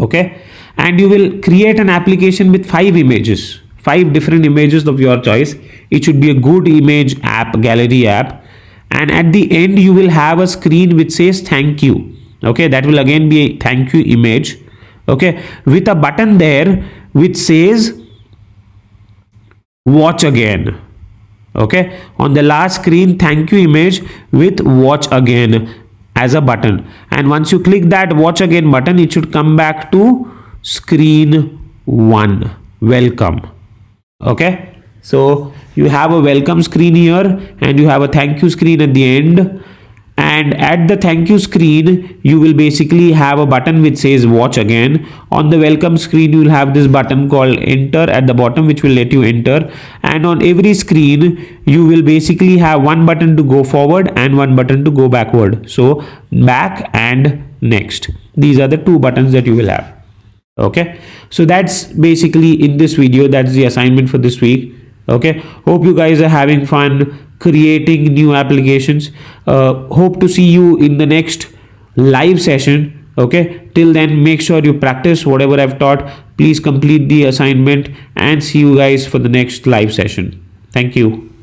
Okay, and you will create an application with 5 images, 5 different images of your choice. It should be a good image app, gallery app, and at the end you will have a screen which says thank you. Okay, that will again be a thank you image. Okay, with a button there which says watch again. Okay, on the last screen, thank you image with watch again as a button, and once you click that watch again button, it should come back to screen 1, welcome. Okay, so you have a welcome screen here and you have a thank you screen at the end, and at the thank you screen you will basically have a button which says watch again. On the welcome screen you will have this button called enter at the bottom which will let you enter, and on every screen you will basically have one button to go forward and one button to go backward. So back and next, these are the 2 buttons that you will have. Okay, so that's basically in this video, that's the assignment for this week. Okay, hope you guys are having fun creating new applications. Hope to see you in the next live session. Okay, till then make sure you practice whatever I've taught. Please complete the assignment and see you guys for the next live session. Thank you.